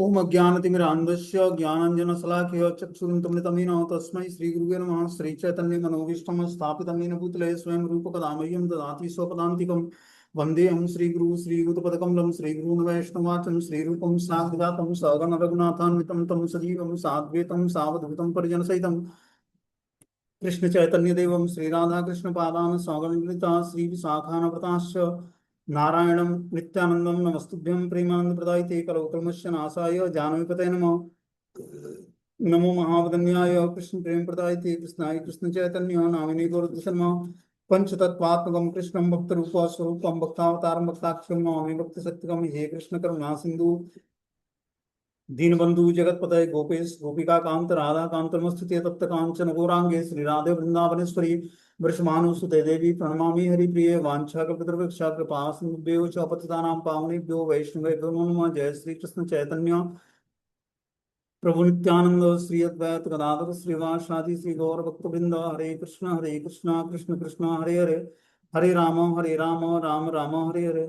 ओम अज्ञानतिमिरान्धस्य ज्ञानाञ्जनशलाकया चक्षुरुन्मिलितमेन तस्मै श्रीगुरुवे नमः। श्रीचैतन्यमनोभीष्टं स्थापितं येन भूतले स्वयं रूपकदा मह्यं ददाति स्वपदान्तिकं। वन्देऽहं श्रीगुरुं श्रीयुतपदकमलं श्रीगुरून् वैष्णवाचं श्रीरूपं साग्रजातं सगण रघुनाथान्वितं तं सजीवं साद्वैतं सावधूतं परिजनसहितं कृष्ण चैतन्य देवं श्रीराधा कृष्ण पादान सौगणिता श्री विशाखानप्रताश्च नारायणं नित्यानंदं नमस्तुभ्यं प्रेमानंद प्रदायते कलौकल्मस्य नाशाय जानवीपते नमः। नमो महावदन्याय कृष्ण प्रेम प्रदायते कृष्णाय कृष्ण चैतन्य नामिने गौरशर्मा पंचतत्वात्मकं कृष्णं भक्त रूप स्वरूपं भक्तावतारं भक्ताख्यं नमामि भक्त सत्यकं। हे कृष्ण करुणा सिंधु दीनबंधु जगतपतये गोपेश गोपिका कांत राधा कांत नमस्तुते तप्त कांचन गौरांगे श्री राधे वृंदावनेश्वरी वृषभानुसुते देवी प्रणमामि हरिप्रिये वाञ्छाकल्पतरुभ्यश्च कृपा सिन्धुभ्यो च पतितानां पावनेभ्यो वैष्णवेभ्यो नमो नमः। जय श्री कृष्ण चैतन्य प्रभु नित्यानंद श्री अद्वैत गदाधर श्रीवासादि श्री गौर भक्तवृंद। हरे कृष्ण कृष्ण कृष्ण हरे हरे, हरे राम राम राम हरे हरे।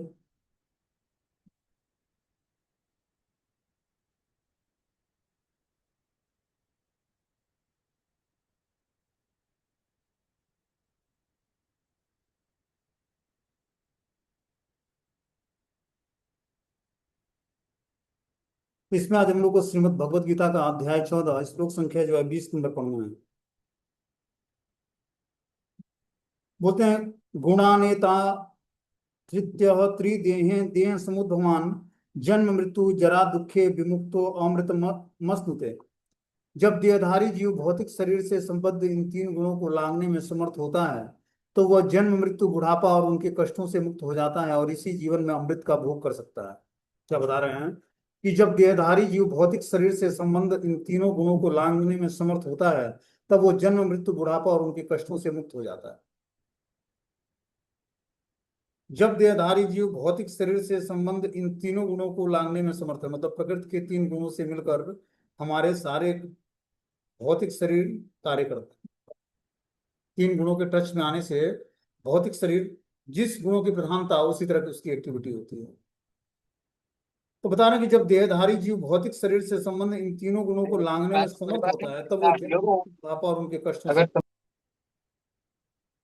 इसमें आज हम लोग को श्रीमद् भगवद गीता का अध्याय 14 श्लोक संख्या जो है 20 नंबर पढ़ना है। बोलते हैं गुणानेता तृतीय त्रिदेह देह समुद्भवान जन्म मृत्यु जरा दुखे विमुक्तो अमृत मस्तुते। जब देहधारी जीव भौतिक शरीर से संबद्ध इन तीन गुणों को लांघने में समर्थ होता है तो वह जन्म मृत्यु बुढ़ापा और उनके कष्टों से मुक्त हो जाता है और इसी जीवन में अमृत का भोग कर सकता है। क्या बता रहे हैं कि जब देहधारी जीव भौतिक शरीर से संबंध इन तीनों गुणों को लांघने में समर्थ होता है तब वो जन्म मृत्यु बुढ़ापा और उनके कष्टों से मुक्त हो जाता है। जब देहधारी जीव भौतिक शरीर से संबंध इन तीनों गुणों को लांघने में समर्थ है, मतलब प्रकृति के तीन गुणों से मिलकर हमारे सारे भौतिक शरीर कार्य करते हैं। तीन गुणों के टच में आने से भौतिक शरीर जिस गुणों की प्रधानता उसी तरह की उसकी एक्टिविटी होती है। तो बता रहे हैं कि जब देहधारी जीव भौतिक शरीर से संबंध इन तीनों गुणों को लांघने में समर्थ होता है तब वो जन्म बुढ़ापा और उनके कष्टों से,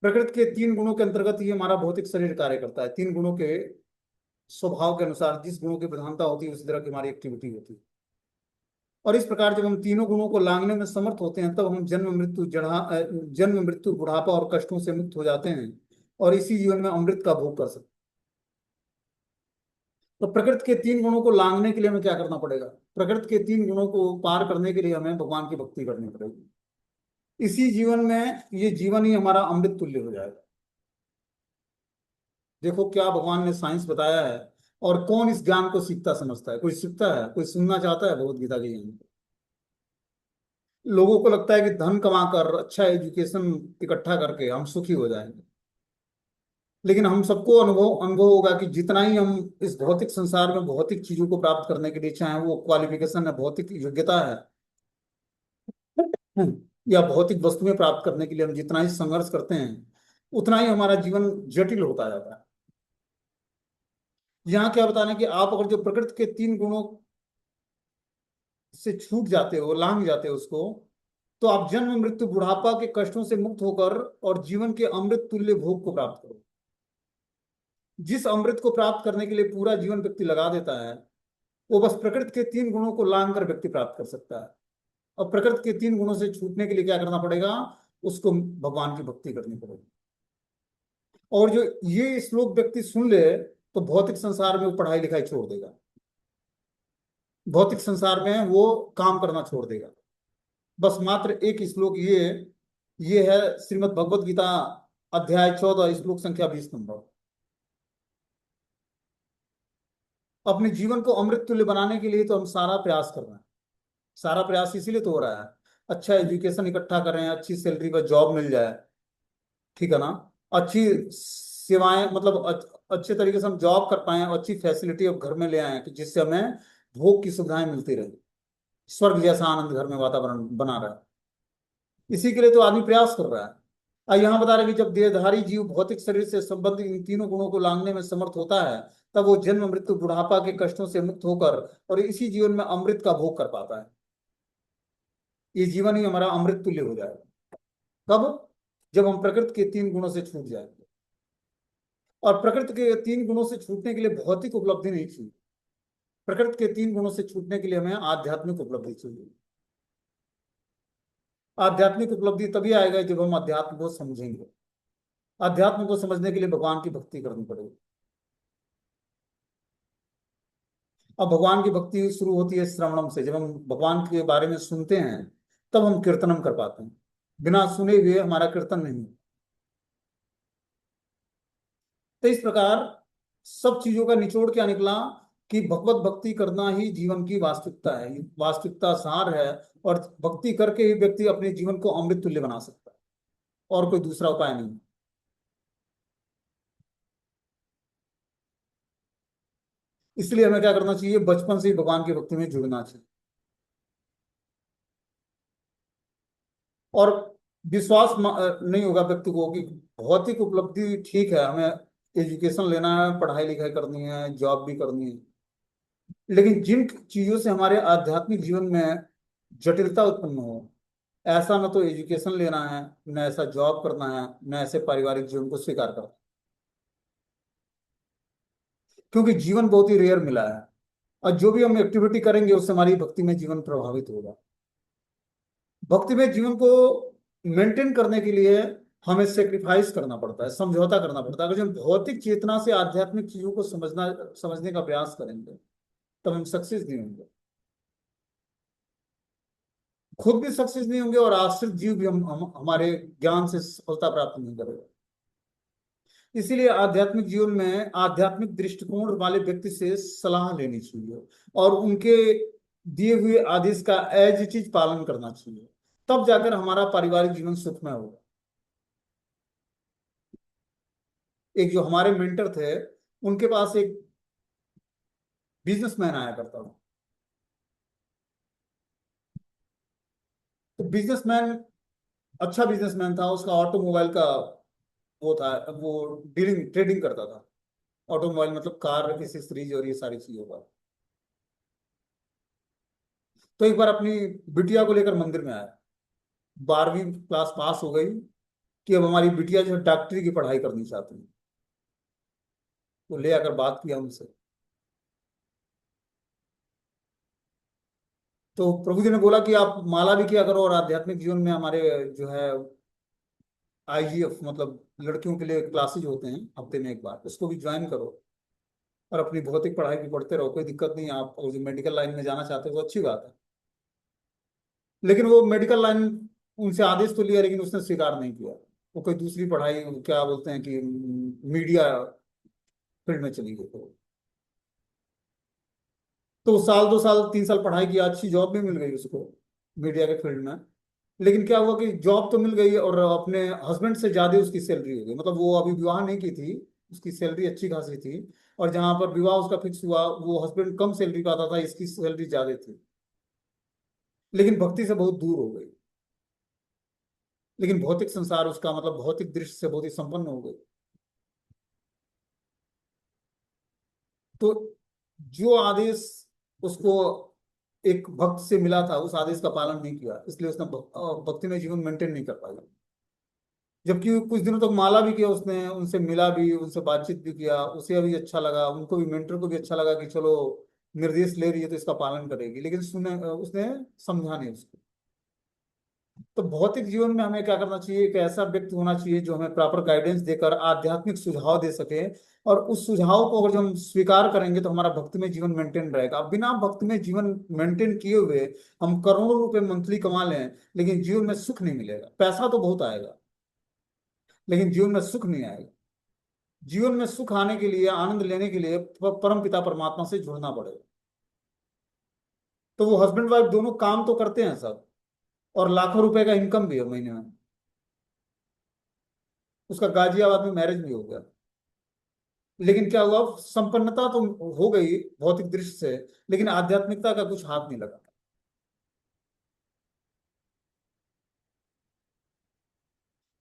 प्रकृति के तीन गुणों के अंतर्गत ही हमारा भौतिक शरीर कार्य करता है। तीन गुणों के स्वभाव के अनुसार जिस गुणों की प्रधानता होती है उसी तरह की हमारी एक्टिविटी होती है। और इस प्रकार जब हम तीनों गुणों को लांघने में समर्थ होते हैं तब हम जन्म मृत्यु बुढ़ापा और कष्टों से मुक्त हो जाते हैं और इसी जीवन में अमृत का भोग कर सकते हैं। तो प्रकृति के तीन गुणों को लांघने के लिए हमें क्या करना पड़ेगा? प्रकृति के तीन गुणों को पार करने के लिए हमें भगवान की भक्ति करनी पड़ेगी। इसी जीवन में ये जीवन ही हमारा अमृत तुल्य हो जाएगा। देखो क्या भगवान ने साइंस बताया है। और कौन इस ज्ञान को सीखता समझता है? कोई सीखता है? कोई सुनना चाहता है भगवत गीता के ज्ञान को? लोगों को लगता है कि धन कमाकर अच्छा एजुकेशन इकट्ठा करके हम सुखी हो जाएंगे। लेकिन हम सबको अनुभव अनुभव होगा कि जितना ही हम इस भौतिक संसार में भौतिक चीजों को प्राप्त करने के लिए, चाहे वो क्वालिफिकेशन है, भौतिक योग्यता है, या भौतिक वस्तुएं प्राप्त करने के लिए हम जितना ही संघर्ष करते हैं उतना ही हमारा जीवन जटिल होता जाता है। यहाँ क्या बताना है कि आप अगर जो प्रकृति के तीन गुणों से छूट जाते हो, लांग जाते हो उसको, तो आप जन्म मृत्यु बुढ़ापा के कष्टों से मुक्त होकर और जीवन के अमृत तुल्य भोग को प्राप्त करो। जिस अमृत को प्राप्त करने के लिए पूरा जीवन व्यक्ति लगा देता है वो बस प्रकृति के तीन गुणों को लांग कर व्यक्ति प्राप्त कर सकता है। और प्रकृति के तीन गुणों से छूटने के लिए क्या करना पड़ेगा? उसको भगवान की भक्ति करनी पड़ेगी। और जो ये श्लोक व्यक्ति सुन ले तो भौतिक संसार में वो पढ़ाई लिखाई छोड़ देगा, भौतिक संसार में वो काम करना छोड़ देगा। बस मात्र एक श्लोक ये है श्रीमद् भगवत गीता अध्याय 14 श्लोक संख्या 20 नंबर। अपने जीवन को अमृत तुल्य बनाने के लिए तो हम सारा प्रयास कर रहे हैं। सारा प्रयास इसीलिए तो हो रहा है, अच्छा एजुकेशन इकट्ठा कर रहे हैं, अच्छी सैलरी पर जॉब मिल जाए, ठीक है ना, अच्छी सेवाएं, मतलब अच्छे तरीके से हम जॉब कर पाए और अच्छी फैसिलिटी अब घर में ले आए कि जिससे हमें भोग की सुविधाएं मिलती रहे, स्वर्ग जैसा आनंद घर में वातावरण बना रहे। इसी के लिए तो आदमी प्रयास कर रहा है। और यहाँ बता रहे कि जब देहधारी जीव भौतिक शरीर से संबंधित इन तीनों गुणों को लांघने में समर्थ होता है, तब वो जन्म मृत्यु बुढ़ापा के कष्टों से मुक्त होकर और इसी जीवन में अमृत का भोग कर पाता है। ये जीवन ही हमारा अमृत तुल्य हो जाएगा। कब? जब हम प्रकृति के तीन गुणों से छूट जाएंगे। और प्रकृति के तीन गुणों से छूटने के लिए भौतिक उपलब्धि नहीं चाहिए। प्रकृति के तीन गुणों से छूटने के लिए हमें आध्यात्मिक उपलब्धि चाहिए। आध्यात्मिक उपलब्धि तभी आएगा जब हम अध्यात्म को समझेंगे। अध्यात्म को समझने के लिए भगवान की भक्ति करनी पड़ेगी। अब भगवान की भक्ति शुरू होती है श्रवणम से। जब हम भगवान के बारे में सुनते हैं तब हम कीर्तनम कर पाते हैं। बिना सुने हुए हमारा कीर्तन नहीं। तो इस प्रकार सब चीजों का निचोड़ क्या निकला कि भगवत भक्ति करना ही जीवन की वास्तविकता है, वास्तविकता सार है। और भक्ति करके ही व्यक्ति अपने जीवन को अमृत तुल्य बना सकता है, और कोई दूसरा उपाय नहीं। इसलिए हमें क्या करना चाहिए? बचपन से ही भगवान की भक्ति में जुड़ना चाहिए। और विश्वास नहीं होगा व्यक्ति को कि भौतिक उपलब्धि ठीक है, हमें एजुकेशन लेना है, पढ़ाई लिखाई करनी है, जॉब भी करनी है, लेकिन जिन चीजों से हमारे आध्यात्मिक जीवन में जटिलता उत्पन्न हो, ऐसा न तो एजुकेशन लेना है, न ऐसा जॉब करना है, न ऐसे पारिवारिक जीवन को स्वीकार करना है। क्योंकि जीवन बहुत ही रेयर मिला है, और जो भी हम एक्टिविटी करेंगे उससे हमारी भक्ति में जीवन प्रभावित होगा। भक्ति में जीवन को मेंटेन करने के लिए हमें सेक्रीफाइस करना पड़ता है, समझौता करना पड़ता है। अगर हम भौतिक चेतना से आध्यात्मिक चीजों को समझने का प्रयास करेंगे तब हम सक्सेस नहीं होंगे। खुद भी सक्सेस नहीं होंगे और आश्रित जीव भी हमारे ज्ञान से सफलता प्राप्त नहीं करेगा। इसीलिए आध्यात्मिक जीवन में आध्यात्मिक दृष्टिकोण वाले व्यक्ति से सलाह लेनी चाहिए और उनके दिए हुए आदेश का एज इट इज पालन करना चाहिए। तब जाकर हमारा पारिवारिक जीवन सुखमय होगा। एक जो हमारे मेंटर थे, उनके पास एक बिजनेसमैन आया करता था। तो बिजनेसमैन अच्छा बिजनेसमैन था, उसका ऑटोमोबाइल का वो था, वो डीलिंग ट्रेडिंग करता था। ऑटोमोबाइल मतलब कार एसेसरीज और ये सारी चीजों का। तो एक बार अपनी बिटिया को लेकर मंदिर में आया। 12वीं क्लास पास हो गई कि अब हमारी बिटिया जो है डॉक्टरी की पढ़ाई करनी चाहती है। तो ले आकर बात किया उनसे। तो प्रभु जी ने बोला कि आप माला भी किया करो और आध्यात्मिक जीवन में हमारे जो है आईजीएफ मतलब लड़कियों के लिए क्लासेज होते हैं हफ्ते में एक बार, उसको भी ज्वाइन करो और अपनी भौतिक पढ़ाई भी पढ़ते रहो। कोई दिक्कत नहीं है, आप और जो मेडिकल लाइन में जाना चाहते हो तो अच्छी बात है। लेकिन वो मेडिकल लाइन उनसे आदेश तो लिया लेकिन उसने स्वीकार नहीं किया। वो कोई दूसरी पढ़ाई, क्या बोलते हैं कि मीडिया फील्ड में चली गई। तो साल 2 साल 3 साल पढ़ाई की, अच्छी जॉब भी मिल गई उसको मीडिया के फील्ड में। लेकिन क्या हुआ कि जॉब तो मिल गई और अपने हस्बैंड से ज्यादा उसकी सैलरी हो गई। मतलब वो अभी विवाह नहीं की थी, उसकी सैलरी अच्छी खासी थी। और जहां पर विवाह उसका फिक्स हुआ वो हस्बैंड कम सैलरी पाता था, इसकी सैलरी ज्यादा थी। लेकिन भक्ति से बहुत दूर हो गई। लेकिन भौतिक संसार उसका मतलब भौतिक दृष्टि से बहुत ही संपन्न हो गई। तो जो आदेश उसको एक भक्त से मिला था उस आदेश का पालन नहीं किया, इसलिए उसने भक्ति में जीवन मेंटेन नहीं कर पाया। जबकि कुछ दिनों तक माला भी किया उसने, उनसे मिला भी, उनसे बातचीत भी किया, उसे भी अच्छा लगा, उनको भी मेंटर को भी अच्छा लगा कि चलो निर्देश ले रही है तो इसका पालन करेगी। लेकिन सुने उसने समझा नहीं उसको। तो भौतिक जीवन में हमें क्या करना चाहिए? एक ऐसा व्यक्ति होना चाहिए जो हमें प्रॉपर गाइडेंस देकर आध्यात्मिक सुझाव दे सके। और उस सुझाव को अगर जो हम स्वीकार करेंगे तो हमारा भक्ति में जीवन मेंटेन रहेगा। अब बिना भक्ति में जीवन मेंटेन किए हुए हम करोड़ों रुपए मंथली कमा लें, लेकिन जीवन में सुख नहीं मिलेगा। पैसा तो बहुत आएगा लेकिन जीवन में सुख नहीं आएगा। जीवन में सुख आने के लिए, आनंद लेने के लिए परम पिता परमात्मा से जुड़ना पड़ेगा। तो वो हस्बैंड वाइफ दोनों काम तो करते हैं सब, और लाखों रुपए का इनकम भी है महीने में। उसका गाजियाबाद में मैरिज भी हो गया। लेकिन क्या हुआ? संपन्नता तो हो गई भौतिक दृष्टि से, लेकिन आध्यात्मिकता का कुछ हाथ नहीं लगा।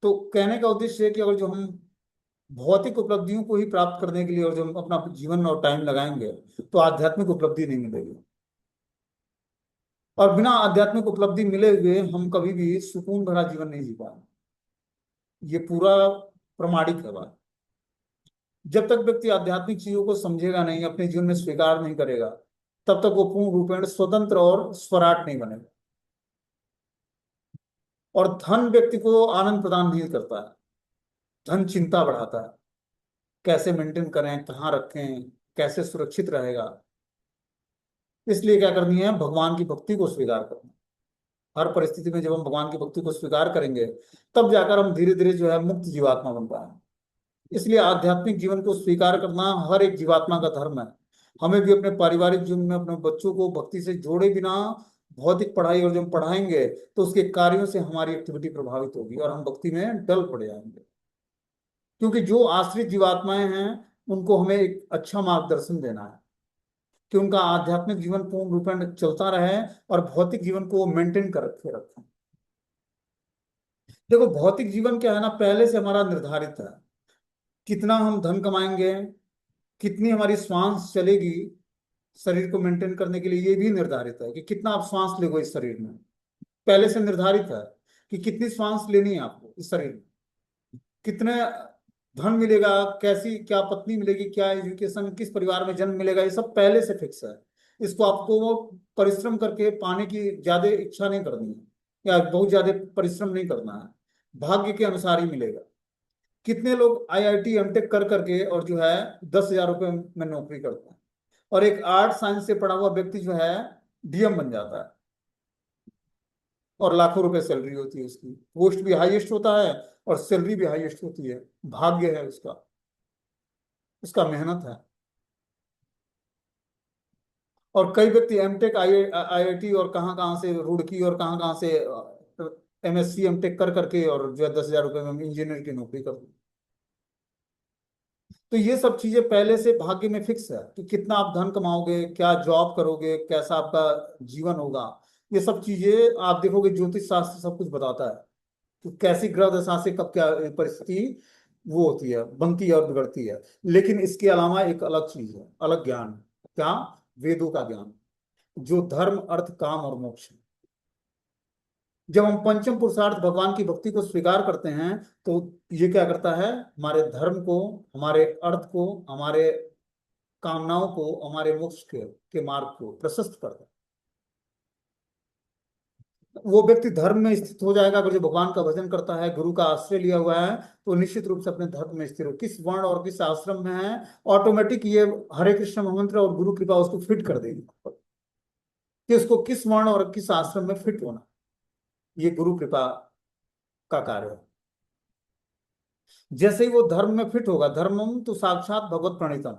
तो कहने का उद्देश्य है कि अगर जो हम भौतिक उपलब्धियों को ही प्राप्त करने के लिए और जो हम अपना जीवन और टाइम लगाएंगे तो आध्यात्मिक उपलब्धि नहीं मिलेगी। और बिना आध्यात्मिक उपलब्धि मिले हुए हम कभी भी सुकून भरा जीवन नहीं जी पाएंगे। ये पूरा प्रमाणिक है बात। जब तक व्यक्ति आध्यात्मिक चीजों को समझेगा नहीं, अपने जीवन में स्वीकार नहीं करेगा, तब तक वो पूर्ण रूपेण स्वतंत्र और स्वराट नहीं बनेगा। और धन व्यक्ति को आनंद प्रदान नहीं करता है, धन चिंता बढ़ाता है। कैसे मेंटेन करें, कहाँ रखें, कैसे सुरक्षित रहेगा। इसलिए क्या करनी है, भगवान की भक्ति को स्वीकार करना। हर परिस्थिति में जब हम भगवान की भक्ति को स्वीकार करेंगे, तब जाकर हम धीरे धीरे जो है मुक्त जीवात्मा बन पाएंगे। इसलिए आध्यात्मिक जीवन को स्वीकार करना हर एक जीवात्मा का धर्म है। हमें भी अपने पारिवारिक जीवन में अपने बच्चों को भक्ति से जोड़े बिना भौतिक पढ़ाई और जब हम पढ़ाएंगे तो उसके कार्यों से हमारी एक्टिविटी प्रभावित होगी और हम भक्ति में डल पड़ जाएंगे। क्योंकि जो आश्रित जीवात्माएं हैं, उनको हमें एक अच्छा मार्गदर्शन देना है कि उनका आध्यात्मिक जीवन पूर्ण रूप में चलता रहे और भौतिक जीवन को मेंटेन कर रखे रखें। देखो, भौतिक जीवन क्या है ना, पहले से हमारा निर्धारित है। कितना हम धन कमाएंगे, कितनी हमारी श्वास चलेगी शरीर को मेंटेन करने के लिए, ये भी निर्धारित है कि कितना आप श्वास लोगे इस शरीर में। पहले से निर्धारित है कि कितनी श्वास लेनी है आपको इस शरीर में, कितने धन मिलेगा, कैसी क्या पत्नी मिलेगी, क्या एजुकेशन, किस परिवार में जन्म मिलेगा, ये सब पहले से फिक्स है। इसको आपको परिश्रम करके पाने की ज्यादा इच्छा नहीं करनी है या बहुत ज्यादा परिश्रम नहीं करना है, भाग्य के अनुसार ही मिलेगा। कितने लोग आईआईटी एमटेक कर करके और जो है 10,000 रुपये में नौकरी करते हैं, और एक आर्ट साइंस से पढ़ा हुआ व्यक्ति जो है डीएम बन जाता है और लाखों रुपए सैलरी होती है उसकी, पोस्ट भी हाईएस्ट होता है और सैलरी भी हाईएस्ट होती है। भाग्य है उसका, उसका मेहनत है। और कई व्यक्ति एमटेक आईआईटी और कहाँ कहाँ से, रुड़की और कहाँ कहाँ से एमएससी एमटेक कर करके और जो है 10,000 रुपये में इंजीनियर की नौकरी करते हैं। तो ये सब चीजें पहले से भाग्य में फिक्स है कि कितना आप धन कमाओगे, क्या जॉब करोगे, कैसा आपका जीवन होगा। ये सब चीजें आप देखोगे, ज्योतिष शास्त्र सब कुछ बताता है कि कैसी ग्रह दशा से कब क्या परिस्थिति वो होती है, बनती है और बिगड़ती है। लेकिन इसके अलावा एक अलग चीज है, अलग ज्ञान। क्या? वेदों का ज्ञान, जो धर्म अर्थ काम और मोक्ष है। जब हम पंचम पुरुषार्थ भगवान की भक्ति को स्वीकार करते हैं, तो ये क्या करता है, हमारे धर्म को, हमारे अर्थ को, हमारे कामनाओं को, हमारे मोक्ष के मार्ग को प्रशस्त करता है। वो व्यक्ति धर्म में स्थित हो जाएगा अगर जो भगवान का भजन करता है, गुरु का आश्रय लिया हुआ है, तो निश्चित रूप से अपने धर्म में स्थिर हो। किस वर्ण और किस आश्रम में है, ऑटोमेटिक ये हरे कृष्ण मंत्र और गुरु कृपा उसको फिट कर देगी कि उसको किस वर्ण और किस आश्रम में फिट होना। ये गुरु कृपा का कार्य है। जैसे ही वो धर्म में फिट होगा, धर्मम तो साक्षात भगवत प्रणीतम,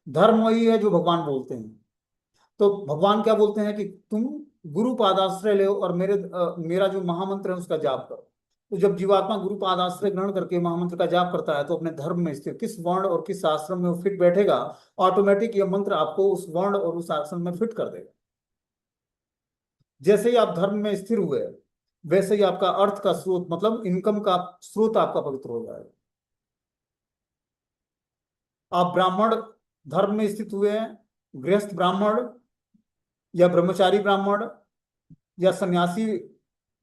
धर्म वही है जो भगवान बोलते हैं। तो भगवान क्या बोलते हैं कि तुम गुरु पादाश्रय लो और मेरा जो महामंत्र है उसका जाप करो। तो जब जीवात्मा गुरु पादाश्रय ग्रहण करके महामंत्र का जाप करता है, तो अपने धर्म में स्थिर, किस वर्ण और किस आश्रम में वो फिट बैठेगा, ऑटोमेटिक ये मंत्र आपको उस वर्ण और उस आश्रम में फिट कर देगा। जैसे ही आप धर्म में स्थिर हुए, वैसे ही आपका अर्थ का स्रोत, मतलब इनकम का स्रोत आपका पवित्र हो जाएगा। आप ब्राह्मण धर्म में स्थित हुए हैं, गृहस्थ ब्राह्मण या ब्रह्मचारी ब्राह्मण या सन्यासी,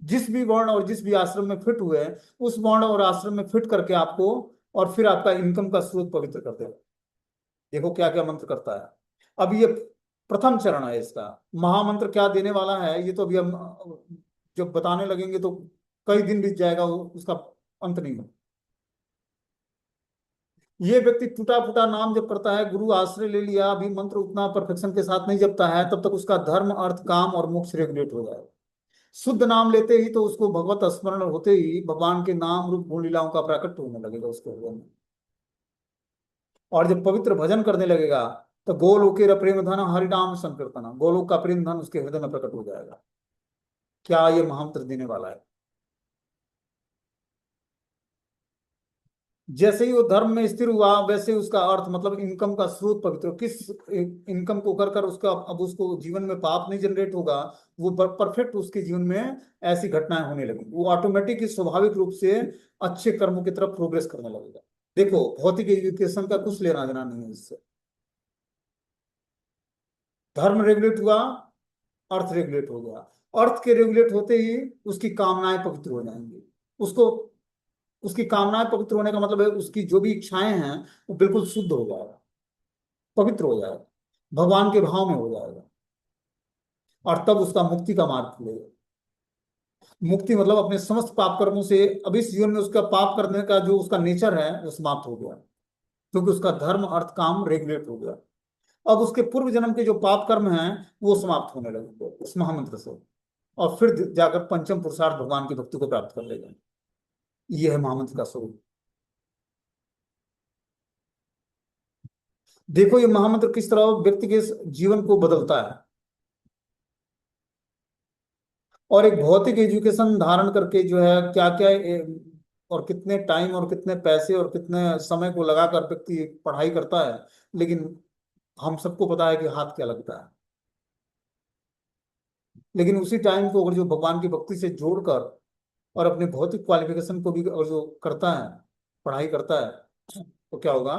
जिस भी वर्ण और जिस भी आश्रम में फिट हुए हैं, उस वर्ण और आश्रम में फिट करके आपको, और फिर आपका इनकम का स्रोत पवित्र कर देगा। देखो क्या क्या मंत्र करता है। अब ये प्रथम चरण है इसका। महामंत्र क्या देने वाला है, ये तो अभी हम जब बताने लगेंगे तो कई दिन बीत जाएगा, उसका अंत नहीं हो। ये व्यक्ति टूटा फूटा नाम जब करता है, गुरु आश्रय ले लिया, अभी मंत्र उतना परफेक्शन के साथ नहीं जपता है, तब तक उसका धर्म अर्थ काम और मोक्ष रेगुलेट हो जाएगा। शुद्ध नाम लेते ही तो उसको भगवत स्मरण होते ही भगवान के नाम रूप गुण लीलाओं का प्राकट्य होने लगेगा उसके हृदय में। और जब पवित्र भजन करने लगेगा, तो गोलोकेर प्रेम धन हरिनाम संकीर्तन, गोलोक का प्रेम धन उसके हृदय में प्रकट हो जाएगा। क्या ये महामंत्र देने वाला है। जैसे ही वो धर्म में स्थिर हुआ, वैसे उसका अर्थ मतलब इनकम का स्रोत पवित्र, किस इनकम को कर कर उसका अब उसको जीवन में पाप नहीं जनरेट होगा, वो परफेक्ट उसके जीवन में ऐसी घटनाएं होने लगी, वो ऑटोमेटिक ही स्वाभाविक रूप से अच्छे कर्मों की तरफ प्रोग्रेस करने लगेगा। देखो भौतिक एजुकेशन का कुछ लेना देना नहीं है इससे। धर्म रेगुलेट हुआ, अर्थ रेगुलेट हो गया। अर्थ के रेगुलेट होते ही उसकी कामनाएं पवित्र हो जाएंगी। उसको उसकी कामनाएं पवित्र होने का मतलब है उसकी जो भी इच्छाएं हैं वो बिल्कुल शुद्ध हो जाएगा, पवित्र हो जाएगा, भगवान के भाव में हो जाएगा। और तब उसका मुक्ति का मार्ग खुलेगा। मुक्ति मतलब अपने समस्त पाप कर्मों से, अब इस जीवन में उसका पाप करने का जो उसका नेचर है वो समाप्त हो गया, क्योंकि उसका धर्म अर्थ काम रेगुलेट हो गया। अब उसके पूर्व जन्म के जो पाप कर्म हैं वो समाप्त होने लगे इस महामंत्र से, और फिर जाकर पंचम पुरुषार्थ भगवान की भक्ति को प्राप्त कर लेगा। यह है महामंत्र का स्वरूप। देखो ये महामंत्र किस तरह व्यक्ति के जीवन को बदलता है। और एक भौतिक एजुकेशन धारण करके जो है क्या क्या और कितने टाइम और कितने पैसे और कितने समय को लगाकर व्यक्ति पढ़ाई करता है, लेकिन हम सबको पता है कि हाथ क्या लगता है। लेकिन उसी टाइम को अगर जो भगवान की भक्ति से जोड़कर और अपने भौतिक क्वालिफिकेशन को भी अगर जो करता है, पढ़ाई करता है, तो क्या होगा,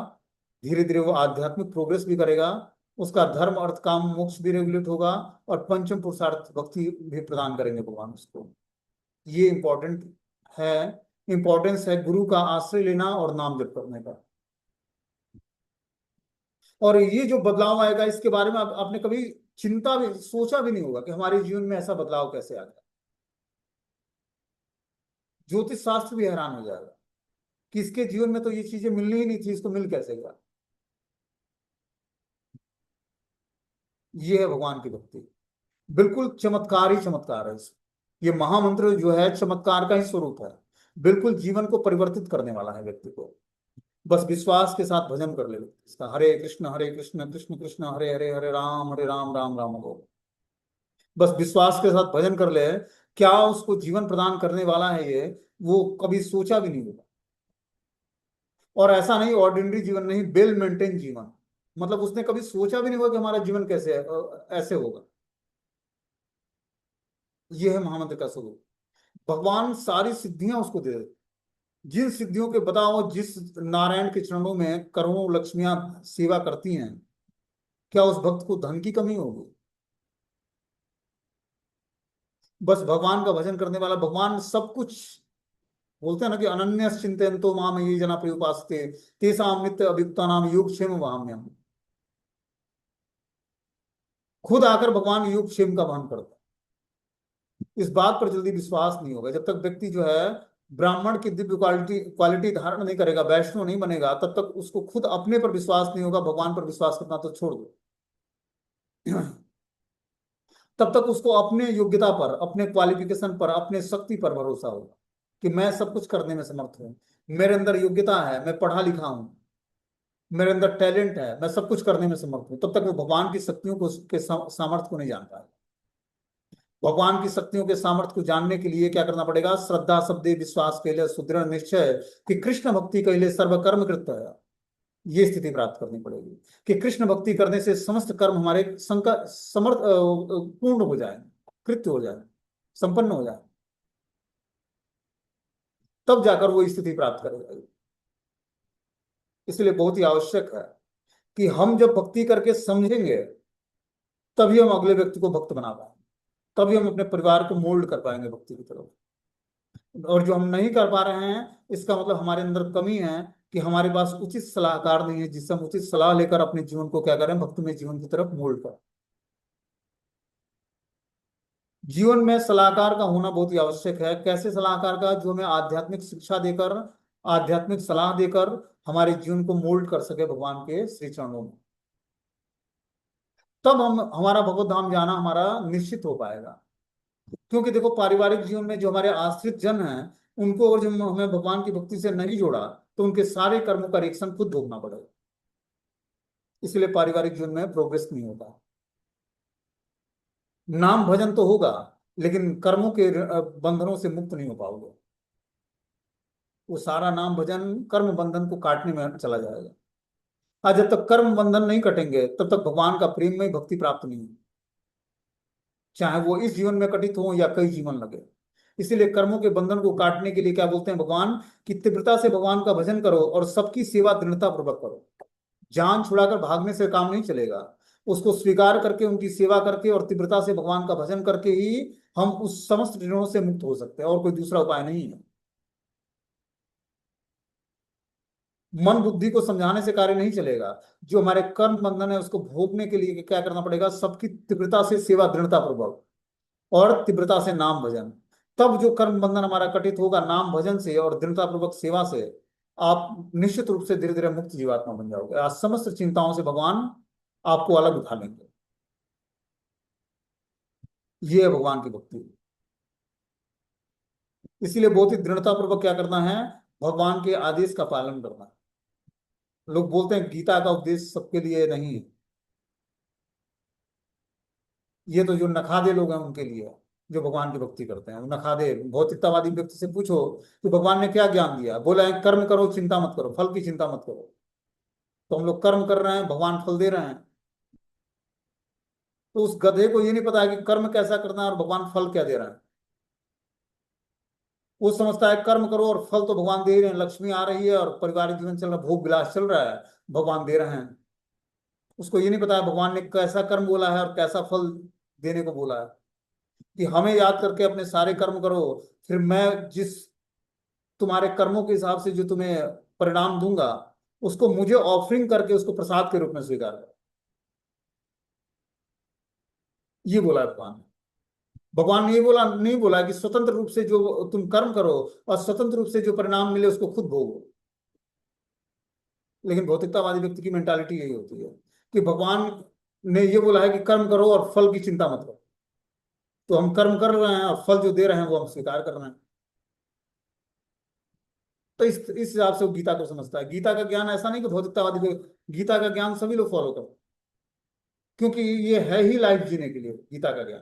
धीरे धीरे वो आध्यात्मिक प्रोग्रेस भी करेगा। उसका धर्म अर्थ काम मोक्ष भी रेगुलेट होगा, और पंचम पुरुषार्थ भक्ति भी प्रदान करेंगे भगवान उसको। ये इंपॉर्टेंट है, इंपॉर्टेंस है गुरु का आश्रय लेना और नाम जप करने का। और ये जो बदलाव आएगा इसके बारे में आपने कभी चिंता भी सोचा भी नहीं होगा कि हमारे जीवन में ऐसा बदलाव कैसे आ गया। ज्योतिष शास्त्र भी हैरान हो जाएगा कि इसके जीवन में तो ये चीजें मिलनी ही नहीं थी, इसको मिल कैसे गया। ये है भगवान की भक्ति, बिल्कुल चमत्कार ही चमत्कार है इसमें। ये महामंत्र जो है चमत्कार का ही स्वरूप है, बिल्कुल जीवन को परिवर्तित करने वाला है व्यक्ति को। बस विश्वास के साथ भजन कर ले इसका, हरे कृष्ण कृष्ण कृष्ण हरे हरे, हरे राम राम राम हो। बस विश्वास के साथ भजन कर ले, क्या उसको जीवन प्रदान करने वाला है ये, वो कभी सोचा भी नहीं होगा। और ऐसा नहीं ऑर्डिनरी जीवन नहीं, वेल मेंटेन जीवन, मतलब उसने कभी सोचा भी नहीं होगा कि हमारा जीवन कैसे है, ऐसे होगा। ये है महामंत्र का स्वरूप। भगवान सारी सिद्धियां उसको दे देते। जिन सिद्धियों के बताओ, जिस नारायण के चरणों में करोड़ों लक्ष्मियां सेवा करती हैं, क्या उस भक्त को धन की कमी होगी। बस भगवान का भजन करने वाला, भगवान सब कुछ, बोलते हैं ना कि अनन्य चिंतयन्तो माम ये जना पर्युपासते तेषां नित्य अभियुक्ता नाम योगक्षेम वहाम्यहम्। खुद आकर भगवान योगक्षेम का वहन करता है। इस बात पर जल्दी विश्वास नहीं होगा जब तक व्यक्ति जो है ब्राह्मण की दिव्य क्वालिटी क्वालिटी धारण नहीं करेगा, वैष्णव नहीं बनेगा, तब तक उसको खुद अपने पर विश्वास नहीं होगा। भगवान पर विश्वास करना तो छोड़ दो। तब तक उसको अपने योग्यता पर, अपने क्वालिफिकेशन पर, अपने शक्ति पर भरोसा होगा कि मैं सब कुछ करने में समर्थ हूँ, मेरे अंदर योग्यता है, मैं पढ़ा लिखा हूँ, मेरे अंदर टैलेंट है, मैं सब कुछ करने में समर्थ हूँ। तब तक वो भगवान की शक्तियों को, के सामर्थ्य को नहीं जानता है। भगवान की शक्तियों के सामर्थ्य को जानने के लिए क्या करना पड़ेगा, श्रद्धा शब्दे विश्वास के लिए सुदृढ़ निश्चय कि कृष्ण भक्ति के लिए सर्वकर्म कृत है। ये स्थिति प्राप्त करनी पड़ेगी कि कृष्ण भक्ति करने से समस्त कर्म हमारे पूर्ण हो जाए, कृत्य हो जाए, संपन्न हो जाए, तब जाकर वो स्थिति प्राप्त करेगा। इसलिए बहुत ही आवश्यक है कि हम जब भक्ति करके समझेंगे, तभी हम अगले व्यक्ति को भक्त बना पाएंगे, तभी हम अपने परिवार को मोल्ड कर पाएंगे भक्ति की तरफ। और जो हम नहीं कर पा रहे हैं, इसका मतलब हमारे अंदर कमी है कि हमारे पास उचित सलाहकार नहीं है जिससे हम उचित सलाह लेकर अपने जीवन को क्या करें, भक्तिमय जीवन की तरफ मोल्ड करें। जीवन में सलाहकार का होना बहुत ही आवश्यक है। कैसे सलाहकार का, जो हमें आध्यात्मिक शिक्षा देकर, आध्यात्मिक सलाह देकर हमारे जीवन को मोल्ड कर सके भगवान के श्री चरणों में। तब हम, हमारा भगवत धाम जाना हमारा निश्चित हो पाएगा। क्योंकि देखो पारिवारिक जीवन में जो हमारे आश्रित जन हैं, उनको अगर जो हमें भगवान की भक्ति से नहीं जोड़ा, तो उनके सारे कर्मों का रिएक्शन खुद भोगना पड़ेगा। इसलिए पारिवारिक जीवन में प्रोग्रेस नहीं होता। नाम भजन तो होगा, लेकिन कर्मों के बंधनों से मुक्त नहीं हो पाओगे। वो सारा नाम भजन कर्म बंधन को काटने में चला जाएगा। हाँ, जब तक कर्म बंधन नहीं कटेंगे तब तक भगवान का प्रेम में भक्ति प्राप्त नहीं होगी, चाहे वो इस जीवन में कटित हो या कई जीवन लगे। इसीलिए कर्मों के बंधन को काटने के लिए क्या बोलते हैं भगवान, कि तीव्रता से भगवान का भजन करो और सबकी सेवा दृढ़ता पूर्वक करो। जान छुड़ाकर भागने से काम नहीं चलेगा, उसको स्वीकार करके उनकी सेवा करके और तीव्रता से भगवान का भजन करके ही हम उस समस्त ऋणों से मुक्त हो सकते हैं, और कोई दूसरा उपाय नहीं है। मन बुद्धि को समझाने से कार्य नहीं चलेगा। जो हमारे कर्म बंधन है उसको भोगने के लिए क्या करना पड़ेगा, सबकी तीव्रता से सेवा दृढ़ता पूर्वक और तीव्रता से नाम भजन। तब जो कर्म बंधन हमारा कटित होगा नाम भजन से और दृढ़ता पूर्वक सेवा से, आप निश्चित रूप से धीरे धीरे मुक्त जीवात्मा बन जाओगे। आज समस्त चिंताओं से भगवान आपको अलग उठा लेंगे। ये है भगवान की भक्ति। इसीलिए बहुत ही दृढ़ता पूर्वक क्या करना है, भगवान के आदेश का पालन करना है। लोग बोलते हैं गीता का उपदेश सबके लिए नहीं है, ये तो जो नखादे लोग हैं उनके लिए है, जो भगवान की भक्ति करते हैं। वो नखादे भौतिकतावादी व्यक्ति से पूछो कि भगवान ने क्या ज्ञान दिया, बोला है कर्म करो चिंता मत करो, फल की चिंता मत करो। तो हम लोग कर्म कर रहे हैं, भगवान फल दे रहे हैं। तो उस गधे को ये नहीं पता है कि कर्म कैसा करना है और भगवान फल क्या दे रहा है। वो समझता है कर्म करो और फल तो भगवान दे ही रहे हैं, लक्ष्मी आ रही है और पारिवारिक जीवन चल रहा है, भोग विलास चल रहा है, भगवान दे रहे हैं। उसको ये नहीं पता है भगवान ने कैसा कर्म बोला है और कैसा फल देने को बोला है। कि हमें याद करके अपने सारे कर्म करो, फिर मैं जिस तुम्हारे कर्मों के हिसाब से जो तुम्हें परिणाम दूंगा, उसको मुझे ऑफरिंग करके उसको प्रसाद के रूप में स्वीकार करो। ये बोला है भगवान ने। भगवान ने ये बोला नहीं, बोला कि स्वतंत्र रूप से जो तुम कर्म करो और स्वतंत्र रूप से जो परिणाम मिले उसको खुद भोगो। लेकिन भौतिकतावादी व्यक्ति की मेंटालिटी यही होती है कि भगवान ने ये बोला है कि कर्म करो और फल की चिंता मत करो। तो हम कर्म कर रहे हैं और फल जो दे रहे हैं वो हम स्वीकार कर रहे हैं। तो इस हिसाब से वो गीता को समझता है। गीता का ज्ञान ऐसा नहीं कि भौतिकतावादी को, गीता का ज्ञान सभी लोग फॉलो करो, क्योंकि ये है ही लाइफ जीने के लिए गीता का ज्ञान।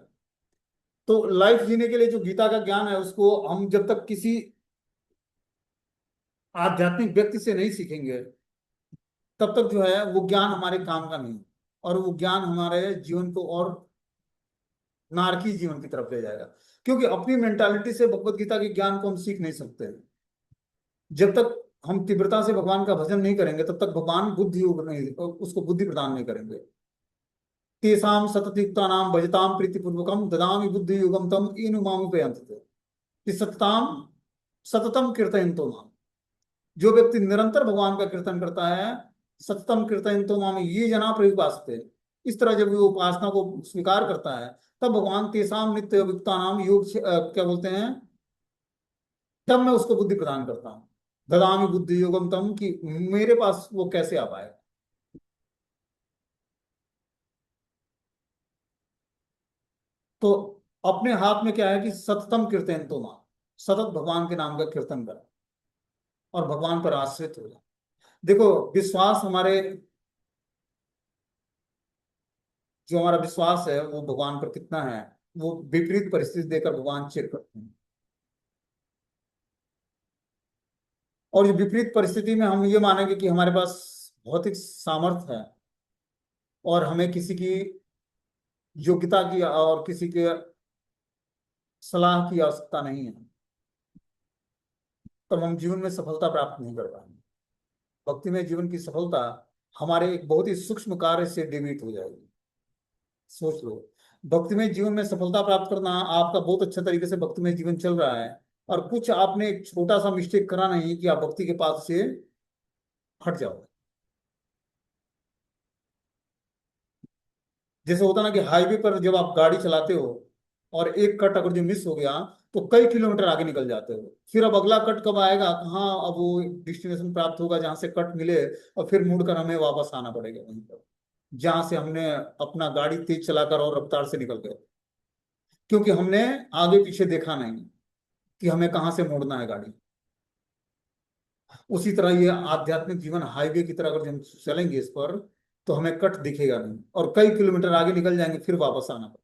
तो लाइफ जीने के लिए जो गीता का ज्ञान है उसको हम जब तक किसी आध्यात्मिक व्यक्ति से नहीं सीखेंगे तब तक जो है वो ज्ञान हमारे काम का नहीं है। और वो ज्ञान हमारे जीवन को और नारकी जीवन की तरफ ले जाएगा। क्योंकि अपनी मेंटालिटी से भगवत गीता के ज्ञान को हम सीख नहीं सकते। जब तक हम तीव्रता से भगवान का भजन नहीं करेंगे तब तक भगवान बुद्धि योग नहीं, उसको बुद्धि प्रदान नहीं करेंगे। तेषां सततयुक्तानां भजतां प्रीतिपूर्वकं ददामि बुद्धि युगम तम इन माम प्रयंतते। कि सतताम सततम कीर्तयन्तो माम, जो व्यक्ति निरंतर भगवान का कीर्तन करता है, सततम कीर्तयन्तो माम ये जना प्रयुपासते, इस तरह जब वो उपासना को स्वीकार करता है तब भगवान तेषाम नित्य युक्तानाम योग क्या बोलते हैं, तब मैं उसको बुद्धि प्रदान करता हूँ। ददामी बुद्धि योगम तम, कि मेरे पास वो कैसे आ पाए। तो अपने हाथ में क्या है कि सततम कीर्तन तो मां, सतत भगवान के नाम का कीर्तन कर और भगवान पर आश्रित हो जाए। देखो, विश्वास हमारे, जो हमारा विश्वास है वो भगवान पर कितना है, वो विपरीत परिस्थिति देकर भगवान चेक करते हैं। और जो विपरीत परिस्थिति में हम ये मानेंगे कि हमारे पास भौतिक सामर्थ्य है और हमें किसी की योग्यता की और किसी के सलाह की आवश्यकता नहीं है, तब हम जीवन में सफलता प्राप्त नहीं कर पाएंगे। भक्ति में जीवन की सफलता हमारे एक बहुत ही सूक्ष्म कार्य से डेबिट हो जाएगी। सोच लो, भक्ति में जीवन में सफलता प्राप्त करना, आपका बहुत अच्छे तरीके से भक्ति में जीवन चल रहा है और कुछ आपने एक छोटा सा मिस्टेक करा नहीं कि आप भक्ति के पास से हट जाओ। जैसे होता ना कि हाईवे पर जब आप गाड़ी चलाते हो और एक कट अगर जो मिस हो गया तो कई किलोमीटर आगे निकल जाते हो, फिर अब अगला कट कब आएगा, कहाँ अब वो डेस्टिनेशन प्राप्त होगा जहां से कट मिले, और फिर मुड़कर हमें वापस आना पड़ेगा वहीं पर जहां से हमने अपना गाड़ी तेज चलाकर और रफ्तार से निकल गए, क्योंकि हमने आगे पीछे देखा नहीं कि हमें कहाँ से मोड़ना है गाड़ी। उसी तरह ये आध्यात्मिक जीवन हाईवे की तरह अगर हम चलेंगे इस पर, तो हमें कट दिखेगा नहीं और कई किलोमीटर आगे निकल जाएंगे, फिर वापस आना पड़ेगा।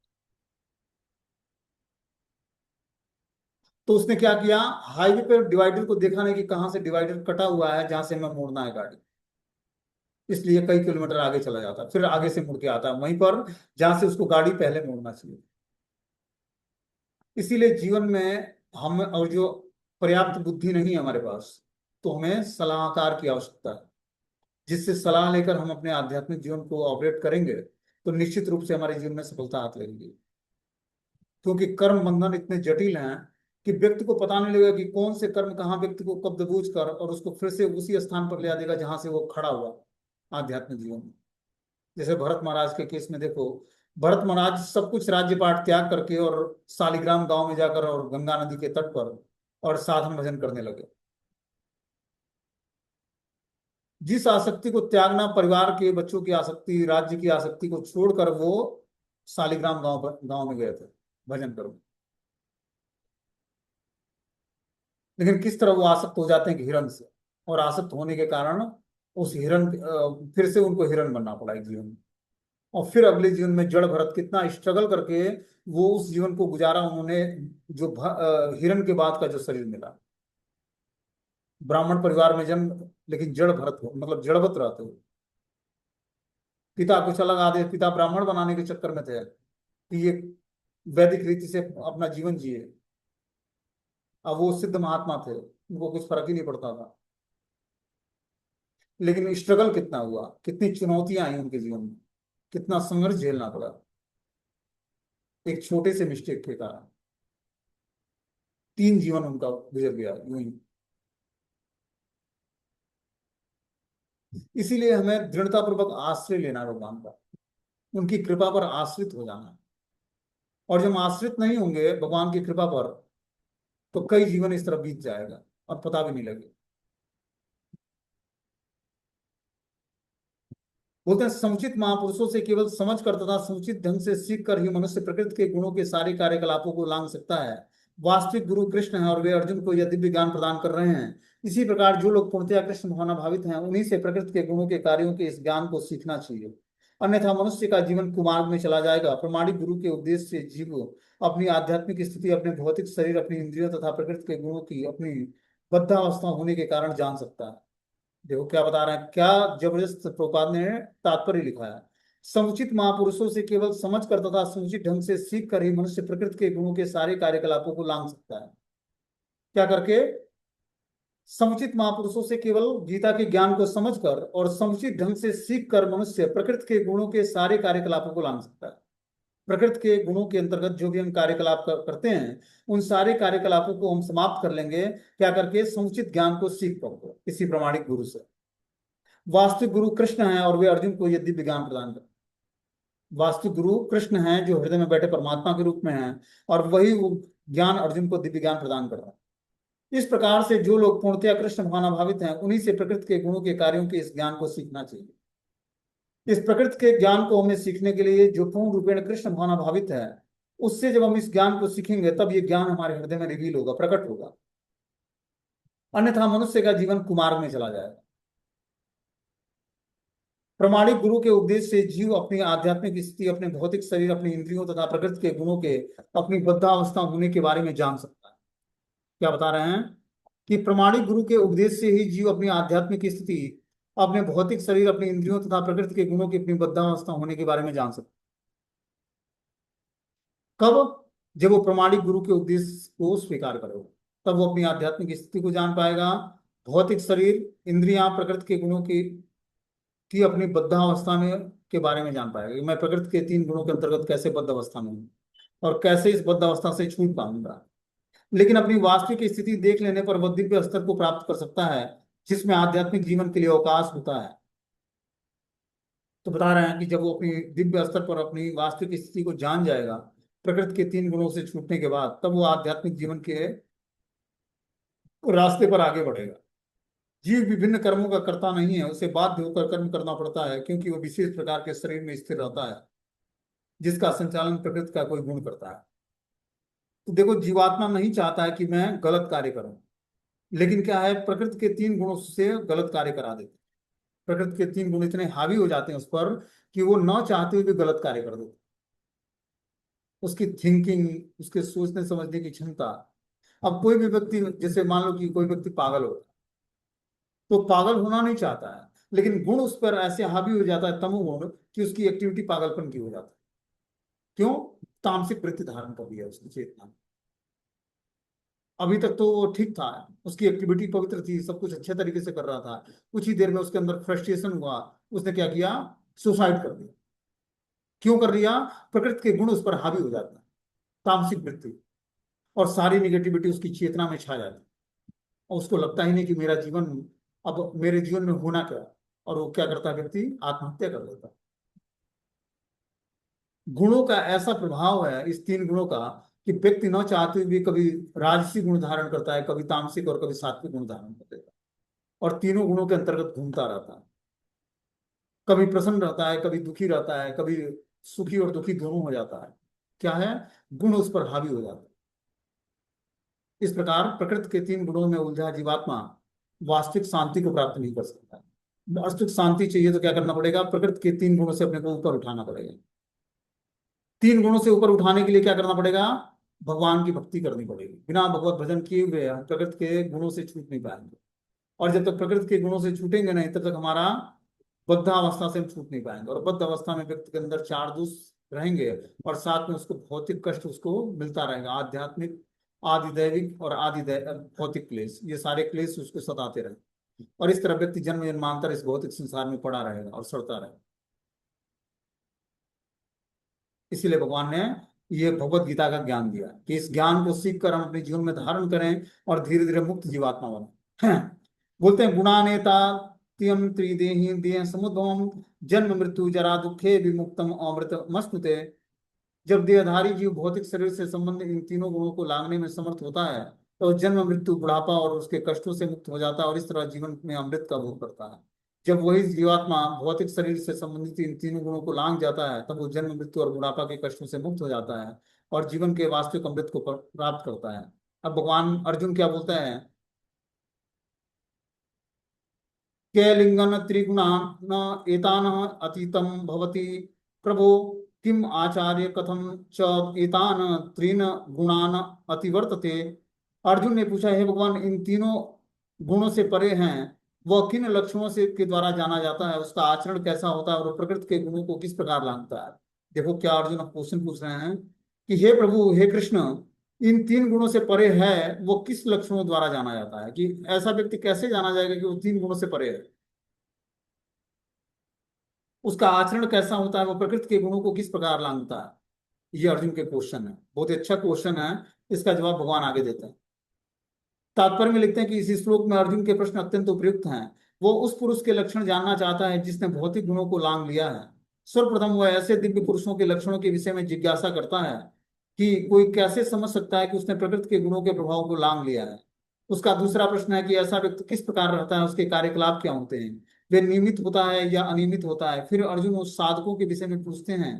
तो उसने क्या किया, हाईवे पे डिवाइडर को देखा नहीं कि कहाँ से डिवाइडर कटा हुआ है जहां से हमें मोड़ना है गाड़ी, इसलिए कई किलोमीटर आगे चला जाता है, फिर आगे से मुड़ के आता है वहीं पर जहां से उसको गाड़ी पहले मोड़ना चाहिए। इसीलिए जीवन में हम और जो पर्याप्त बुद्धि नहीं है हमारे पास, तो हमें सलाहकार की आवश्यकता है, जिससे सलाह लेकर हम अपने आध्यात्मिक जीवन को ऑपरेट करेंगे तो निश्चित रूप से हमारे जीवन में सफलता हाथ लगेगी। क्योंकि कर्म बंधन इतने जटिल हैं कि व्यक्ति को पता नहीं लगेगा कि कौन से कर्म कहाँ व्यक्ति को कब दबोच कर और उसको फिर से उसी स्थान पर ले आ देगा जहां से वो खड़ा हुआ आध्यात्मिक जीवन में। जैसे भरत महाराज के केस में देखो, भरत महाराज सब कुछ राज्यपाट त्याग करके और शालिग्राम गांव में जाकर और गंगा नदी के तट पर और साधन भजन करने लगे। जिस आसक्ति को त्यागना, परिवार के बच्चों की आसक्ति, राज्य की आसक्ति को छोड़कर वो शालिग्राम गांव में गए थे भजन करो। लेकिन किस तरह वो आसक्त हो जाते हैं कि हिरण से, और आसक्त होने के कारण उस हिरण फिर से उनको हिरण बनना पड़ा एक जीवन में। और फिर अगले जीवन में जड़ भरत कितना स्ट्रगल करके वो उस जीवन को गुजारा उन्होंने, जो हिरण के बाद का जो शरीर मिला। ब्राह्मण परिवार में जन्म, लेकिन जड़ भरत हो, मतलब जड़वत रहते हो। पिता कुछ अलग आदेश, पिता ब्राह्मण बनाने के चक्कर में थे कि ये वैदिक रीति से अपना जीवन जिए। अब वो सिद्ध महात्मा थे, उनको कुछ फर्क ही नहीं पड़ता था। लेकिन स्ट्रगल कितना हुआ, कितनी चुनौतियां आई उनके जीवन में, कितना संघर्ष झेलना पड़ा एक छोटे से मिस्टेक के कारण। 3 जीवन उनका गुजर गया यूं ही। इसीलिए हमें दृढ़तापूर्वक आश्रय लेना है भगवान का, उनकी कृपा पर आश्रित हो जाना है। और जब हम आश्रित नहीं होंगे भगवान की कृपा पर, तो कई जीवन इस तरह बीत जाएगा और पता भी नहीं लगेगा। बोलते हैं समुचित महापुरुषों से केवल समझ कर तथा समुचित ढंग से सीख कर ही मनुष्य प्रकृति के गुणों के सारे कार्यकलापों को लांघ सकता है। वास्तविक गुरु कृष्ण है और वे अर्जुन को यह दिव्य ज्ञान प्रदान कर रहे हैं। इसी प्रकार जो लोग पूर्णतया कृष्ण भावनाभावित हैं उन्हीं से प्रकृति के गुणों के कार्यों के इस ज्ञान को सीखना चाहिए। अन्यथा मनुष्य का जीवन कुमार्ग में चला जाएगा। प्रमाणिक गुरु के उद्देश्य से जीव अपनी आध्यात्मिक स्थिति, अपने भौतिक शरीर, अपनी इंद्रियों तथा प्रकृति के गुणों की अपनी बद्धावस्था होने के कारण जान सकता है। देखो क्या बता रहे हैं, क्या जबरदस्त प्रभुपाद ने तात्पर्य लिखा है। समुचित महापुरुषों से केवल समझ कर तथा समुचित ढंग से सीख कर ही मनुष्य प्रकृति के गुणों के सारे कार्यकलापों को लांघ सकता है। क्या करके? समुचित महापुरुषों से केवल गीता के ज्ञान को समझकर और समुचित ढंग से सीख कर मनुष्य प्रकृति के गुणों के सारे कार्यकलापों को लांघ सकता है। प्रकृति के गुणों के अंतर्गत जो भी हम कार्यकलाप करते हैं, उन सारे कार्यकलापों को हम समाप्त कर लेंगे। क्या करके? समुचित ज्ञान को सीख पाओगे किसी प्रमाणिक गुरु से। वास्तविक गुरु कृष्ण हैं और वे अर्जुन को यह दिव्य ज्ञान प्रदान करते हैं। वास्तविक गुरु कृष्ण हैं जो हृदय में बैठे परमात्मा के रूप में हैं, और वही वो ज्ञान अर्जुन को दिव्य ज्ञान प्रदान कर रहा है। इस प्रकार से जो लोग पूर्णतया कृष्ण भावनाभावित हैं उन्हीं से प्रकृति के गुणों के कार्यों के इस ज्ञान को सीखना चाहिए। इस प्रकृति के ज्ञान को हमें सीखने के लिए जो पूर्ण रूपेण कृष्ण भावनाभावित है, उससे जब हम इस ज्ञान को सीखेंगे तब ये ज्ञान हमारे हृदय में रिवील होगा, प्रकट होगा। अन्यथा मनुष्य का जीवन कुमार्ग में चला जाएगा। प्रमाणिक गुरु के उपदेश से जीव अपनी आध्यात्मिक स्थिति, अपने भौतिक शरीर, अपनी इंद्रियों तथा प्रकृति के गुणों के अपनी बद्धावस्था होने के बारे में जान सकता है। क्या बता रहे हैं कि प्रमाणिक गुरु के उपदेश से ही जीव अपनी आध्यात्मिक स्थिति, अपने भौतिक शरीर, अपनी इंद्रियों तथा प्रकृति के गुणों की अपनी बद्धावस्था होने के बारे में जान सकता है। कब? जब वो प्रमाणिक गुरु के उपदेश को स्वीकार करेगा, तब वो अपनी आध्यात्मिक स्थिति को जान पाएगा, भौतिक शरीर, इंद्रियां, प्रकृति के गुणों की अपनी बद्धावस्था में के बारे में जान पाएगा कि मैं प्रकृति के 3 गुणों के अंतर्गत कैसे बद्ध अवस्था में हूँ और कैसे इस बद्ध अवस्था से छूट पाऊंगा। लेकिन अपनी वास्तविक स्थिति देख लेने पर वह दिव्य स्तर को प्राप्त कर सकता है जिसमें आध्यात्मिक जीवन के लिए अवकाश होता है। तो बता रहे हैं कि जब वो अपनी दिव्य स्तर पर अपनी वास्तविक स्थिति को जान जाएगा प्रकृति के 3 गुणों से छूटने के बाद, तब वो आध्यात्मिक जीवन के रास्ते पर आगे बढ़ेगा। जीव विभिन्न कर्मों का कर्ता नहीं है, उसे बाध्य होकर कर्म करना पड़ता है क्योंकि वो विशेष प्रकार के शरीर में स्थिर रहता है जिसका संचालन प्रकृति का कोई गुण करता है। तो देखो, जीवात्मा नहीं चाहता है कि मैं गलत कार्य करूं, लेकिन क्या है, प्रकृति के 3 गुणों से गलत कार्य करा देते हैं। प्रकृति के 3 गुण इतने हावी हो जाते हैं उस पर कि वो न चाहते हुए भी गलत कार्य कर देते हैं। उसकी थिंकिंग, उसके सोचने समझने की क्षमता, अब कोई भी व्यक्ति, जैसे मान लो कि कोई व्यक्ति पागल हो, तो पागल होना नहीं चाहता है, लेकिन गुण उस पर ऐसे हावी हो जाता है, तमोगुण, कि उसकी एक्टिविटी पागलपन की हो जाती है। क्यों? तामसिक वृत्ति धारण कर लिया उसकी चेतना में। अभी तक तो वो ठीक था, उसकी एक्टिविटी पवित्र थी, सब कुछ अच्छे तरीके से कर रहा था, कुछ ही देर में उसके अंदर फ्रस्ट्रेशन हुआ, उसने क्या किया? सुसाइड कर दिया। क्यों कर लिया? प्रकृति के गुण उस पर हावी हो जाता है, तामसिक वृत्ति, और सारी निगेटिविटी उसकी चेतना में छा जाती है, और उसको लगता ही नहीं कि मेरा जीवन, अब मेरे जीवन में होना क्या। और वो क्या करता है व्यक्ति? आत्महत्या कर लेता है। गुणों का ऐसा प्रभाव है, इस तीन गुणों का, कि व्यक्ति न चाहते हुए भी कभी राजसी गुण धारण करता है, कभी तामसिक और कभी सात्विक गुण धारण कर लेता है, और तीनों गुणों के अंतर्गत घूमता रहता है। कभी प्रसन्न रहता है, कभी दुखी रहता है, कभी सुखी और दुखी दोनों हो जाता है। क्या है? गुण उस पर हावी हो जाता है। इस प्रकार प्रकृति के तीन गुणों में उलझा जीवात्मा वास्तविक शांति को प्राप्त नहीं कर सकता है। वास्तविक शांति चाहिए तो क्या करना पड़ेगा? प्रकृति के तीन गुणों से अपने को ऊपर उठाना पड़ेगा। तीन गुणों से ऊपर उठाने के लिए क्या करना पड़ेगा? भगवान की भक्ति करनी पड़ेगी। बिना भगवत भजन किए हुए हम प्रकृति के गुणों से छूट नहीं पाएंगे, और जब तक प्रकृति के गुणों से छूटेंगे नहीं, तब तक हमारा बद्धावस्था से हम छूट नहीं पाएंगे। और बद्ध अवस्था में व्यक्ति के अंदर चार दोष रहेंगे, और साथ में उसको भौतिक कष्ट उसको मिलता रहेगा, आध्यात्मिक, आदि दैविक और भौतिक क्लेश, ये सारे क्लेश उसको सताते रहेंगे, और इस तरह व्यक्ति जन्म जन्मांतर इस भौतिक संसार में पड़ा रहेगा और सड़ता रहेगा। इसीलिए भगवान ने ये भगवत गीता का ज्ञान दिया, कि इस ज्ञान को सीख कर हम अपने जीवन में धारण करें और धीरे धीरे मुक्त जीवात्मा बने। बोलते हैं, गुणानेता त्यम त्रिदेही देह समुद्भवम जन्म मृत्यु जरा दुखे विमुक्तम अमृत मस्तुते। जब देहधारी जीव भौतिक शरीर से संबंधित इन तीनों गुणों को लांघने में समर्थ होता है, तो जन्म मृत्यु बुढ़ापा और उसके कष्टों से मुक्त हो जाता है, और इस तरह जीवन में अमृत का भोग करता है। जब वही जीवात्मा भौतिक शरीर से संबंधित इन तीनों गुणों को लांघ जाता है, तब वो जन्म मृत्यु और बुढ़ापा के कष्टों से मुक्त हो जाता है, और जीवन के वास्तविक अमृत को प्राप्त करता है। अब भगवान अर्जुन क्या बोलता है? कैलिंगन त्रिगुणान एतान अतीतम भवति प्रभो, किम आचार्य कथम च एतान त्रीन गुणान अतिवर्तते। अर्जुन ने पूछा, हे भगवान, इन तीनों गुणों से परे हैं, वह किन लक्षणों से के द्वारा जाना जाता है, उसका आचरण कैसा होता है, और वो प्रकृति के गुणों को किस प्रकार लांघता है। देखो क्या अर्जुन क्वेश्चन पूछ रहे हैं, कि हे प्रभु, हे कृष्ण, इन तीन गुणों से परे है, वो किस लक्षणों द्वारा जाना जाता है, कि ऐसा व्यक्ति कैसे जाना जाएगा कि वो तीन गुणों से परे है, उसका आचरण कैसा होता है, वो प्रकृति के गुणों को किस प्रकार लांघता है। ये अर्जुन के क्वेश्चन है, बहुत ही अच्छा क्वेश्चन है। इसका जवाब भगवान आगे देते हैं। तात्पर्य में लिखते हैं कि इस श्लोक में अर्जुन के प्रश्न अत्यंत उपयुक्त हैं। वो उस पुरुष के लक्षण जानना चाहता है जिसने भौतिक गुणों को लांघ लिया है। सर्वप्रथम वह ऐसे दिव्य पुरुषों के लक्षणों के विषय में जिज्ञासा करता है, कि कोई कैसे समझ सकता है कि उसने प्रकृति के गुणों के प्रभाव को लांघ लिया है। उसका दूसरा प्रश्न है कि ऐसा व्यक्ति किस प्रकार रहता है, उसके कार्यकलाप क्या होते हैं, वे नियमित होता है या अनियमित होता है। फिर अर्जुन उस साधकों के विषय में पूछते हैं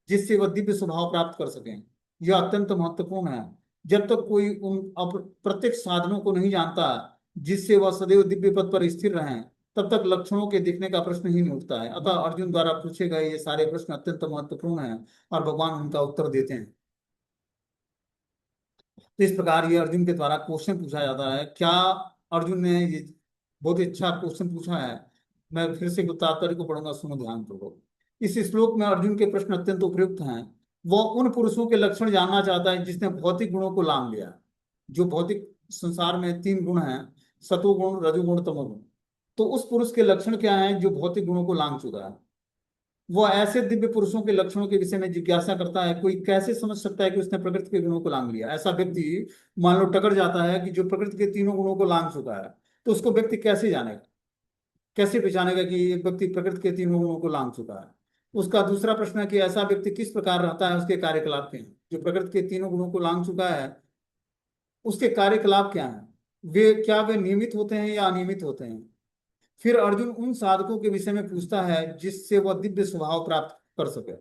जिससे वह दिव्य स्वभाव प्राप्त कर सकें। यह अत्यंत महत्वपूर्ण है। जब तक कोई उन प्रत्यक्ष साधनों को नहीं जानता जिससे वह सदैव दिव्य पद पर स्थिर रहे, तब तक लक्षणों के दिखने का प्रश्न ही नहीं उठता है। अतः अर्जुन द्वारा पूछे गए ये सारे प्रश्न अत्यंत महत्वपूर्ण हैं, और भगवान उनका उत्तर देते हैं। तो इस प्रकार ये अर्जुन के द्वारा क्वेश्चन पूछा जाता है। क्या अर्जुन ने ये बहुत ही अच्छा क्वेश्चन पूछा है। मैं फिर से तात्पर्य को पढ़ूंगा, सुनो ध्यान पूर्वक। इस श्लोक में अर्जुन के प्रश्न अत्यंत उपयुक्त हैं। वह उन पुरुषों के लक्षण जानना चाहता है जिसने भौतिक गुणों को लांघ लिया। जो भौतिक संसार में तीन गुण हैं, सतोगुण, रजोगुण, तमोगुण, तो उस पुरुष के लक्षण क्या हैं जो भौतिक गुणों को लांघ चुका है। वो ऐसे दिव्य पुरुषों के लक्षणों के विषय में जिज्ञासा करता है। कोई कैसे समझ सकता है कि उसने प्रकृति के गुणों को लांघ लिया। ऐसा व्यक्ति मान लो टकर जाता है कि जो प्रकृति के तीनों गुणों को लांघ चुका है, तो उसको व्यक्ति कैसे जानेगा, कैसे पहचानेगा कि ये व्यक्ति प्रकृति के तीनों गुणों को लांघ चुका है। उसका दूसरा प्रश्न है कि ऐसा व्यक्ति किस प्रकार रहता है, उसके कार्यकलाप के हैं। जो प्रकृति के तीनों गुणों को लांघ चुका है, उसके कार्यकलाप क्या हैं, वे क्या वे नियमित होते हैं या अनियमित होते हैं। फिर अर्जुन उन साधकों के विषय में पूछता है जिससे वह दिव्य स्वभाव प्राप्त कर सके,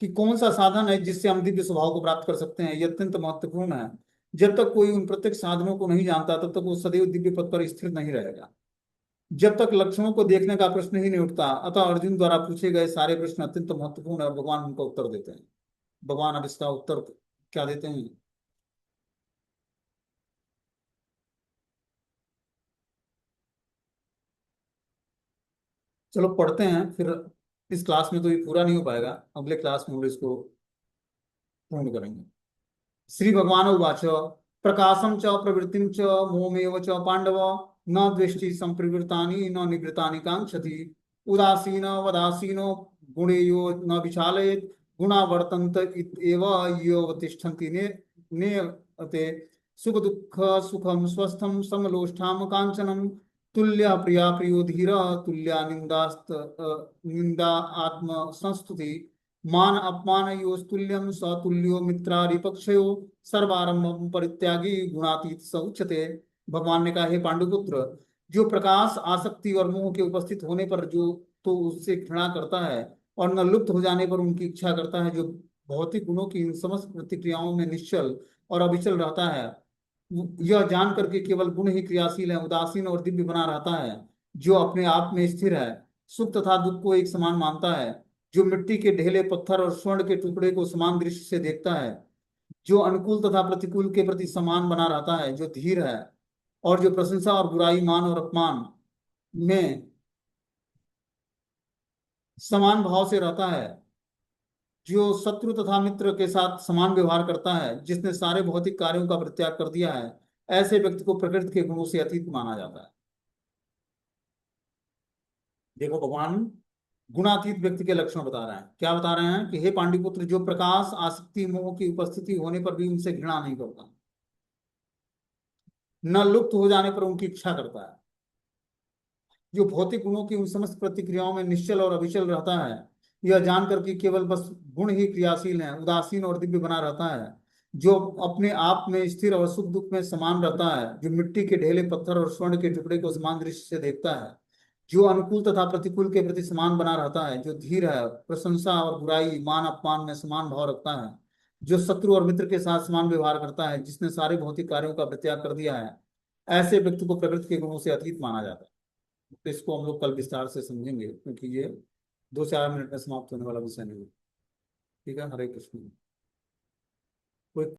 कि कौन सा साधन है जिससे हम दिव्य स्वभाव को प्राप्त कर सकते हैं। यह अत्यंत महत्वपूर्ण है। जब तक कोई उन प्रत्यक्ष साधनों को नहीं जानता, तब तक वो सदैव दिव्य पद पर स्थिर नहीं रहेगा, जब तक लक्षणों को देखने का प्रश्न ही नहीं उठता। अतः अर्जुन द्वारा पूछे गए सारे प्रश्न अत्यंत महत्वपूर्ण है, और भगवान उनका उत्तर देते हैं। भगवान अब इसका उत्तर क्या देते हैं? चलो पढ़ते हैं फिर। इस क्लास में तो ये पूरा नहीं हो पाएगा, अगले क्लास में हम लोग इसको पूर्ण करेंगे। श्री भगवान उवाच प्रकाशम च प्रवृत्तिम च मोमेव च पांडव न द्वेष्टि संप्रवृत्तानि न निवृत्तानि कांक्षति उदासीन वदासीनो गुणेयो न विचालयेत् गुणा वर्तन्त इत्येव योऽवतिष्ठन्ति नेते सुख दुःख सुखम स्वस्थम समलोष्ठाम कांचनम तुल्य प्रिया प्रियो धीर तुल्या निंदा आत्म संस्तुति मान अपमान योस्तुल्यम सतुल्यो मित्रारिपक्षयो सर्वारंभ परित्यागी गुणातीत स उच्यते। भगवान ने कहा, हे पांडुपुत्र, जो प्रकाश आसक्ति और मोह के उपस्थित होने पर जो तो उससे घृणा करता है और न लुप्त हो जाने पर उनकी इच्छा करता है, जो भौतिक गुणों की इन समस्त प्रतिक्रियाओं में निश्चल और अविचल रहता है, यह जान करके केवल गुण ही क्रियाशील है, उदासीन और दिव्य बना रहता है, जो अपने आप में स्थिर है, सुख तथा दुख को एक समान मानता है, जो मिट्टी के ढेले पत्थर और स्वर्ण के टुकड़े को समान दृष्टि से देखता है, जो अनुकूल तथा प्रतिकूल के प्रति समान बना रहता है, जो धीर है और जो प्रशंसा और बुराई मान और अपमान में समान भाव से रहता है, जो शत्रु तथा मित्र के साथ समान व्यवहार करता है, जिसने सारे भौतिक कार्यों का परित्याग कर दिया है, ऐसे व्यक्ति को प्रकृति के गुणों से अतीत माना जाता है। देखो भगवान गुणातीत व्यक्ति के लक्षण बता रहे हैं। क्या बता रहे हैं कि हे पांडुपुत्र, जो प्रकाश आसक्ति मोह की उपस्थिति होने पर भी उनसे घृणा नहीं करता, न लुप्त हो जाने पर उनकी इच्छा करता है, जो भौतिक गुणों की उन समस्त प्रतिक्रियाओं में निश्चल और अविचल रहता है, यह जानकर कि केवल बस गुण ही क्रियाशील है, उदासीन और दिव्य बना रहता है, जो अपने आप में स्थिर और सुख दुख में समान रहता है, जो मिट्टी के ढेले पत्थर और स्वर्ण के टुकड़े को समान दृष्टि से देखता है, जो अनुकूल तथा प्रतिकूल के प्रति समान बना रहता है, जो धीर है, प्रशंसा और बुराई मान अपमान में समान भाव रखता है, जो शत्रु और मित्र के साथ समान व्यवहार करता है, जिसने सारे भौतिक कार्यों का परित्याग कर दिया है, ऐसे व्यक्ति को प्रकृति के गुणों से अतीत माना जाता है। तो इसको हम लोग कल विस्तार से समझेंगे, क्योंकि ये 2-4 मिनट में समाप्त होने वाला विषय नहीं है। ठीक है, हरे कृष्ण।